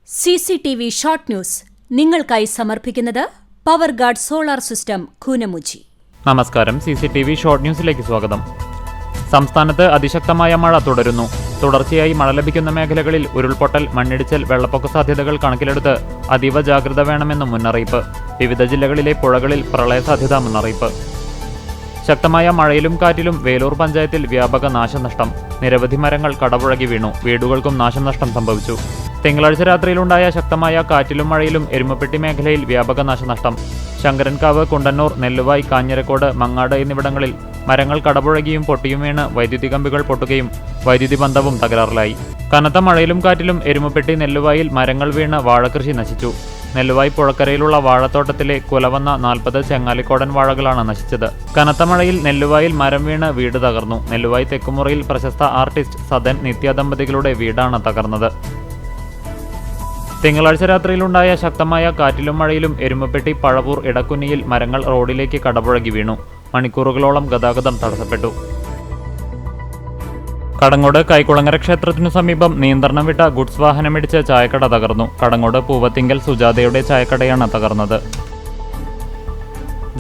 CCTV short news നിങ്ങൾക്കായി സമർപ്പിക്കുന്നത് power guard solar system Koonamuchi. നമസ്കാരം. CCTV ഷോർട്ട് ന്യൂസിലേക്ക് സ്വാഗതം. സംസ്ഥാനത്ത് അതിശക്തമായ മഴ തുടരുന്നു. തുടർച്ചയായി മഴ ലഭിക്കുന്ന മേഖലകളിൽ ഉരുൾപൊട്ടൽ, മണ്ണിടിച്ചൽ, വെള്ളപ്പൊക്ക സാധ്യതകൾ കണക്കിലെടുത്ത് അതീവ ജാഗ്രത വേണമെന്നും മുന്നറിയിപ്പ്. വിവിധ ജില്ലകളിലെ പുഴകളിൽ പ്രളയ സാധ്യതാ മുന്നറിയിപ്പ്. ശക്തമായ മഴയിലും കാറ്റിലും വേലൂർ പഞ്ചായത്തിൽ വ്യാപക നാശനഷ്ടം. നിരവധി മരങ്ങൾ കടപുഴകി വീണു. വീടുകൾക്കും നാശനഷ്ടം സംഭവിച്ചു. തിങ്കളാഴ്ച രാത്രിയിലുണ്ടായ ശക്തമായ കാറ്റിലും മഴയിലും എരുമപ്പെട്ടി മേഖലയിൽ വ്യാപക നാശനഷ്ടം. ശങ്കരൻകാവ്, കുണ്ടന്നൂർ, നെല്ലുവായ്, കാഞ്ഞിരക്കോട്, മങ്ങാട് എന്നിവിടങ്ങളിൽ മരങ്ങൾ കടപുഴകിയും പൊട്ടിയും വീണ് വൈദ്യുതി കമ്പികൾ പൊട്ടുകയും വൈദ്യുതി ബന്ധവും തകരാറിലായി. കനത്ത മഴയിലും കാറ്റിലും എരുമപ്പെട്ടി നെല്ലുവായിൽ മരങ്ങൾ വീണ് വാഴകൃഷി നശിച്ചു. നെല്ലുവായ് പുഴക്കരയിലുള്ള വാഴത്തോട്ടത്തിലെ കുലവന്ന 40 ചെങ്ങാലിക്കോടൻ വാഴകളാണ് നശിച്ചത്. കനത്ത മഴയിൽ നെല്ലുവായിൽ മരം വീണ് വീട് തകർന്നു. നെല്ലുവായ് തെക്കുമുറയിൽ പ്രശസ്ത ആർട്ടിസ്റ്റ് സദൻ നിത്യ ദമ്പതികളുടെ വീടാണ് തകർന്നത്. തിങ്കളാഴ്ച രാത്രിയിലുണ്ടായ ശക്തമായ കാറ്റിലും മഴയിലും എരുമപ്പെട്ടി പഴവൂർ ഇടക്കുന്നിയിൽ മരങ്ങൾ റോഡിലേക്ക് കടപുഴകി വീണു. മണിക്കൂറുകളോളം ഗതാഗതം തടസ്സപ്പെട്ടു. കടങ്ങോട് കൈക്കുളങ്ങര ക്ഷേത്രത്തിനു സമീപം നിയന്ത്രണം വിട്ട ഗുഡ്സ് വാഹനമിടിച്ച് ചായക്കട തകർന്നു. കടങ്ങോട് പൂവത്തിങ്കൽ സുജാതയുടെ ചായക്കടയാണ് തകർന്നത്.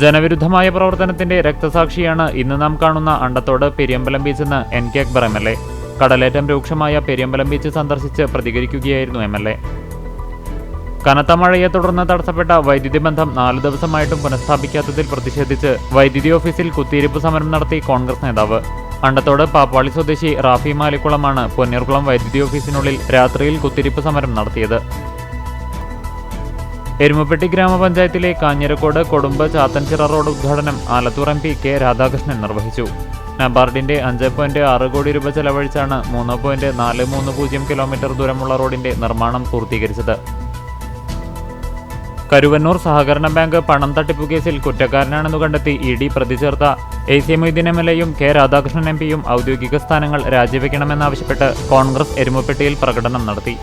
ജനവിരുദ്ധമായ പ്രവർത്തനത്തിന്റെ രക്തസാക്ഷിയാണ് ഇന്ന് നാം കാണുന്ന അണ്ടത്തോട് പെരിയമ്പലം ബീച്ചെന്ന് NK അക്ബർ MLA. കടലേറ്റം രൂക്ഷമായ പെരിയമ്പലം ബീച്ച് സന്ദർശിച്ച് പ്രതികരിക്കുകയായിരുന്നു MLA. കനത്ത മഴയെ തുടർന്ന് തടസ്സപ്പെട്ട വൈദ്യുതി ബന്ധം 4 ദിവസമായിട്ടും പുനഃസ്ഥാപിക്കാത്തതിൽ പ്രതിഷേധിച്ച് വൈദ്യുതി ഓഫീസിൽ കുത്തിയിരിപ്പ് സമരം നടത്തി കോൺഗ്രസ് നേതാവ്. അണ്ടത്തോട് പാപ്പാളി സ്വദേശി റാഫി മാലിക്കുളമാണ് പൊന്നീർകുളം വൈദ്യുതി ഓഫീസിനുള്ളിൽ രാത്രിയിൽ കുത്തിയിരിപ്പ് സമരം നടത്തിയത്. എരുമപ്പെട്ടി ഗ്രാമപഞ്ചായത്തിലെ കാഞ്ഞിരക്കോട് കൊടുമ്പ് ചാത്തൻചിറ റോഡ് ഉദ്ഘാടനം ആലത്തൂർ MP K രാധാകൃഷ്ണൻ നിർവഹിച്ചു. നബാർഡിന്റെ 5.6 കോടി രൂപ ചെലവഴിച്ചാണ് 3.430 കിലോമീറ്റർ ദൂരമുള്ള റോഡിന്റെ നിർമ്മാണം പൂർത്തീകരിച്ചത്. കരുവന്നൂർ സഹകരണ ബാങ്ക് പണം തട്ടിപ്പു കേസിൽ കുറ്റക്കാരനാണെന്നു കണ്ടെത്തി ED പ്രതി ചേർത്ത AC മൊയ്തീൻ MLAയും K രാധാകൃഷ്ണൻ MPയും ഔദ്യോഗിക സ്ഥാനങ്ങൾ രാജിവെക്കണമെന്നാവശ്യപ്പെട്ട് കോൺഗ്രസ് എരുമപ്പെട്ടിയിൽ പ്രകടനം നടത്തി.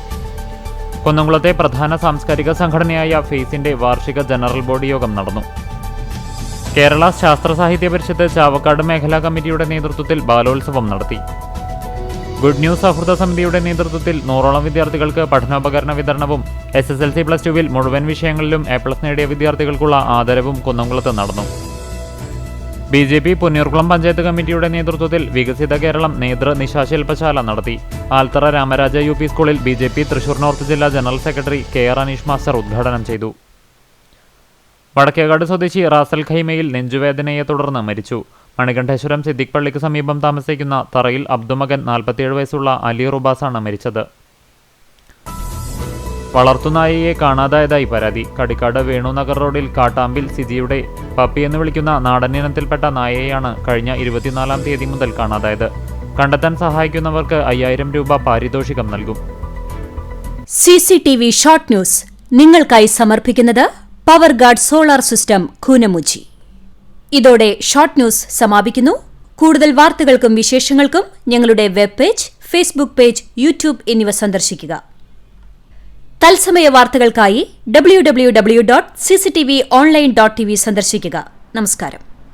കുന്നംകുളത്തെ പ്രധാന സാംസ്കാരിക സംഘടനയായ ഫെയ്സിന്റെ വാർഷിക ജനറൽ ബോഡി യോഗം നടന്നു. കേരള ശാസ്ത്ര സാഹിത്യ പരിഷത്ത് ചാവക്കാട് മേഖലാ കമ്മിറ്റിയുടെ നേതൃത്വത്തിൽ ബാലോത്സവം നടത്തി. ഗുഡ് ന്യൂസ് സൗഹൃദ സമിതിയുടെ നേതൃത്വത്തിൽ 100ഓളം വിദ്യാർത്ഥികൾക്ക് പഠനോപകരണ വിതരണവും SSLC+2 മുഴുവൻ വിഷയങ്ങളിലും A+ നേടിയ വിദ്യാർത്ഥികൾക്കുള്ള ആദരവും കുന്നംകുളത്ത് നടന്നു. BJP പുന്നീർകുളം പഞ്ചായത്ത് കമ്മിറ്റിയുടെ നേതൃത്വത്തിൽ വികസിത കേരളം നേതൃ നിശാശില്പശാല നടത്തി. ആൽത്തറ രാമരാജ UP സ്കൂളിൽ BJP തൃശൂർ നോർത്ത് ജില്ലാ general secretary KR Aneesh master ഉദ്ഘാടനം ചെയ്തു. വടക്കേകാട് സ്വദേശി റാസൽ ഖൈമയിൽ നെഞ്ചുവേദനയെ തുടർന്ന് മരിച്ചു. മണികണ്ഠേശ്വരം സിദ്ദിഖ് പള്ളിക്ക് സമീപം താമസിക്കുന്ന തറയിൽ അബ്ദുമകൻ 47 വയസ്സുള്ള അലി റുബാസാണ് മരിച്ചത്. വളർത്തുനായയെ കാണാതായതായി പരാതി. കടിക്കാട് വേണുനഗർ റോഡിൽ കാട്ടാമ്പിൽ സിജിയുടെ പപ്പി എന്ന് വിളിക്കുന്ന നാടൻ ഇനത്തിൽപ്പെട്ട നായയെയാണ് കഴിഞ്ഞ 24-ാം തീയതി മുതൽ കാണാതായത്. കണ്ടെത്താൻ സഹായിക്കുന്നവർക്ക് 5000 രൂപ പാരിതോഷികം നൽകും. CCTV ഷോർട്ട് ന്യൂസ് നിങ്ങൾക്കായി സമർപ്പിക്കുന്നത് power guard solar system Koonamuchi. ഇതോടെ ഷോർട്ട് ന്യൂസ് സമാപിക്കുന്നു. കൂടുതൽ വാർത്തകൾക്കും വിശേഷങ്ങൾക്കും ഞങ്ങളുടെ web page, Facebook page, YouTube എന്നിവ സന്ദർശിക്കുക. തത്സമയ വാർത്തകൾക്കായി www.cctv online.tv സന്ദർശിക്കുക. നമസ്കാരം.